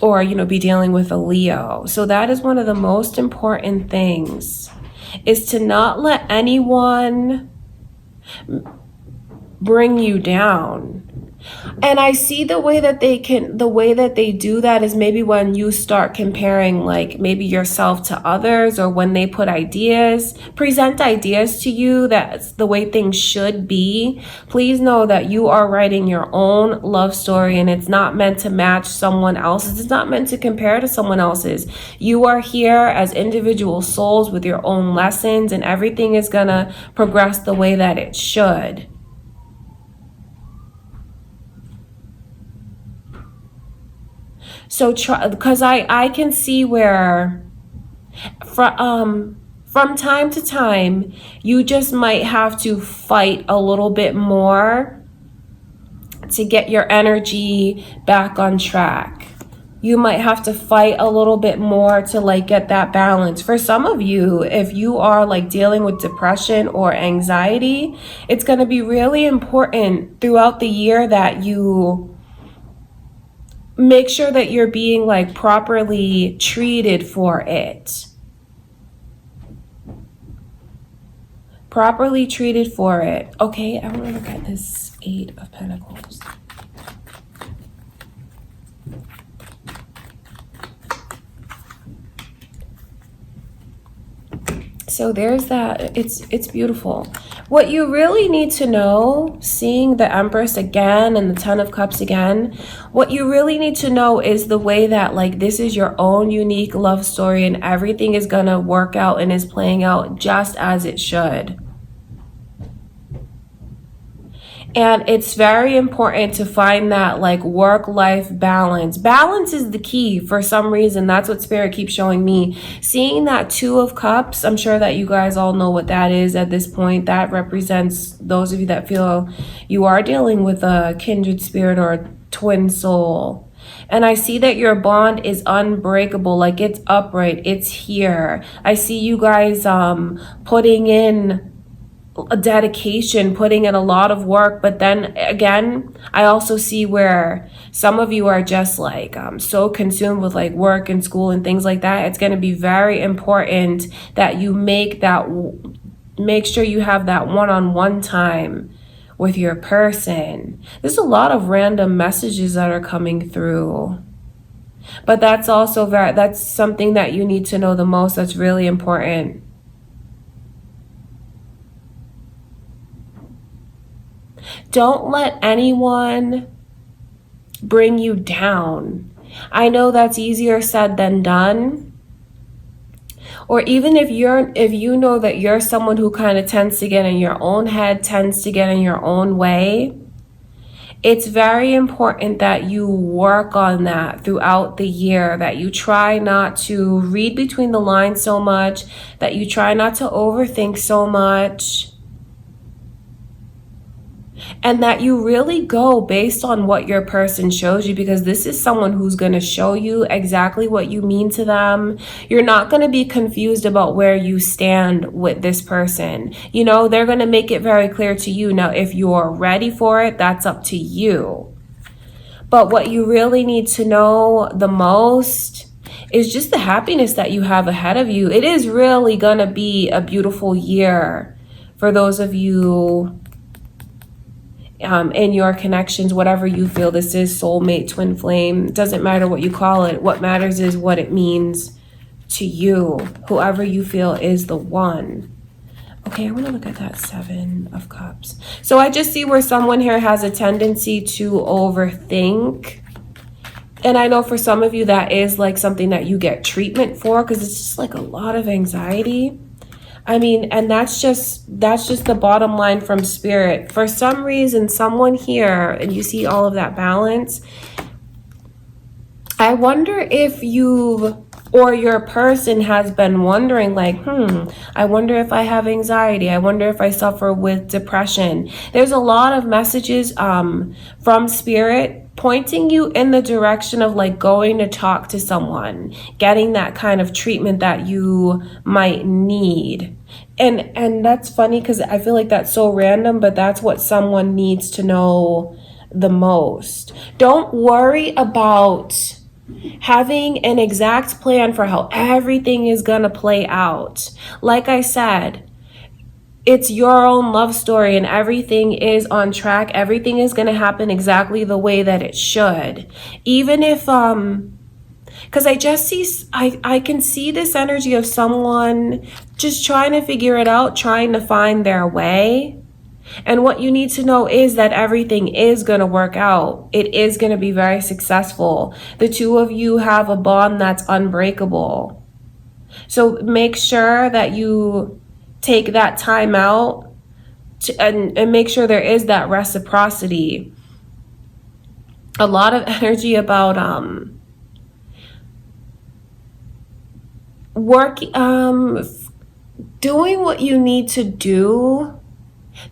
or, be dealing with a Leo. So that is one of the most important things, is to not let anyone bring you down. And I see the way that they do that is maybe when you start comparing, like, maybe yourself to others, or when they present ideas to you that's the way things should be. Please know that you are writing your own love story, and it's not meant to match someone else's. It's not meant to compare to someone else's. You are here as individual souls with your own lessons, and everything is gonna progress the way that it should. So because I can see where from time to time you just might have to fight a little bit more to get your energy back on track. You might have to fight a little bit more to, like, get that balance. For some of you, if you are, like, dealing with depression or anxiety, it's going to be really important throughout the year that you make sure that you're being, like, properly treated for it. properly treated for it. Okay, I want to look at this Eight of Pentacles. So there's that. It's beautiful. What you really need to know, seeing the Empress again and the Ten of Cups again, what you really need to know is the way that, like, this is your own unique love story and everything is gonna work out and is playing out just as it should. And it's very important to find that, like, work-life balance. Balance is the key for some reason. That's what Spirit keeps showing me. Seeing that Two of Cups, I'm sure that you guys all know what that is at this point. That represents those of you that feel you are dealing with a kindred spirit or a twin soul. And I see that your bond is unbreakable, like it's upright, it's here. I see you guys putting in a dedication, putting in a lot of work, but then again, I also see where some of you are just like so consumed with like work and school and things like that. It's going to be very important that you make sure you have that one-on-one time with your person. There's a lot of random messages that are coming through, but that's also that's something that you need to know the most. That's really important. Don't let anyone bring you down. I know that's easier said than done. Or even if you know that you're someone who kind of tends to get in your own head, tends to get in your own way, it's very important that you work on that throughout the year, that you try not to read between the lines so much, that you try not to overthink so much. And that you really go based on what your person shows you, because this is someone who's going to show you exactly what you mean to them. You're not going to be confused about where you stand with this person. You know, they're going to make it very clear to you. Now, if you're ready for it, that's up to you. But what you really need to know the most is just the happiness that you have ahead of you. It is really going to be a beautiful year for those of you in your connections, whatever you feel this is, soulmate, twin flame, doesn't matter what you call it. What matters is what it means to you, whoever you feel is the one. Okay, I want to look at that Seven of Cups. So I just see where someone here has a tendency to overthink. And I know for some of you that is like something that you get treatment for, because it's just like a lot of anxiety. I mean, and that's just the bottom line from Spirit. For some reason, someone here, and you see all of that balance, I wonder if you or your person has been wondering like, I wonder if I have anxiety. I wonder if I suffer with depression. There's a lot of messages from Spirit pointing you in the direction of like going to talk to someone, getting that kind of treatment that you might need. And that's funny because I feel like that's so random, but that's what someone needs to know the most. Don't worry about having an exact plan for how everything is gonna play out. Like I said, it's your own love story and everything is on track. Everything is going to happen exactly the way that it should. Even if, because I just see, I can see this energy of someone just trying to figure it out, trying to find their way. And what you need to know is that everything is going to work out. It is going to be very successful. The two of you have a bond that's unbreakable. So make sure that you take that time out and make sure there is that reciprocity. A lot of energy about doing what you need to do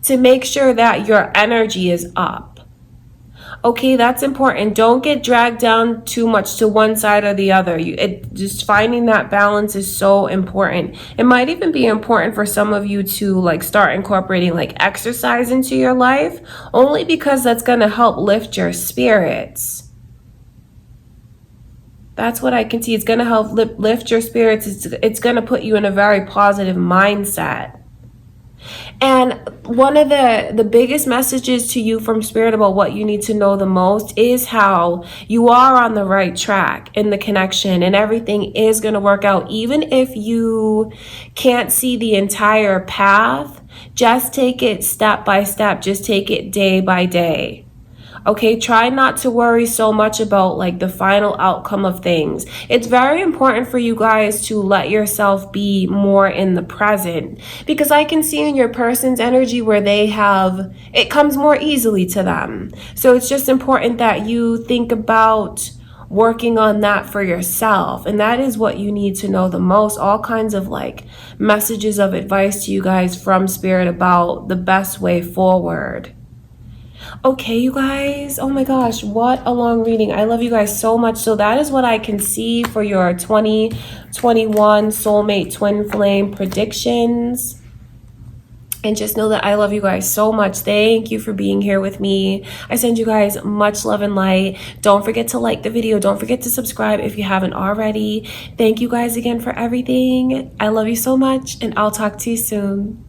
to make sure that your energy is up. Okay, that's important. Don't get dragged down too much to one side or the other. Just finding that balance is so important. It might even be important for some of you to like start incorporating like exercise into your life, only because that's going to help lift your spirits. That's what I can see. It's going to help lift your spirits. It's going to put you in a very positive mindset. And one of the biggest messages to you from Spirit about what you need to know the most is how you are on the right track in the connection, and everything is going to work out. Even if you can't see the entire path, just take it step by step. Just take it day by day. Okay, try not to worry so much about like the final outcome of things. It's very important for you guys to let yourself be more in the present, because I can see in your person's energy where it comes more easily to them. So it's just important that you think about working on that for yourself. And that is what you need to know the most. All kinds of like messages of advice to you guys from Spirit about the best way forward. Okay, you guys. Oh my gosh, what a long reading. I love you guys so much. So that is what I can see for your 2021 Soulmate Twin Flame predictions. And just know that I love you guys so much. Thank you for being here with me. I send you guys much love and light. Don't forget to like the video. Don't forget to subscribe if you haven't already. Thank you guys again for everything. I love you so much, and I'll talk to you soon.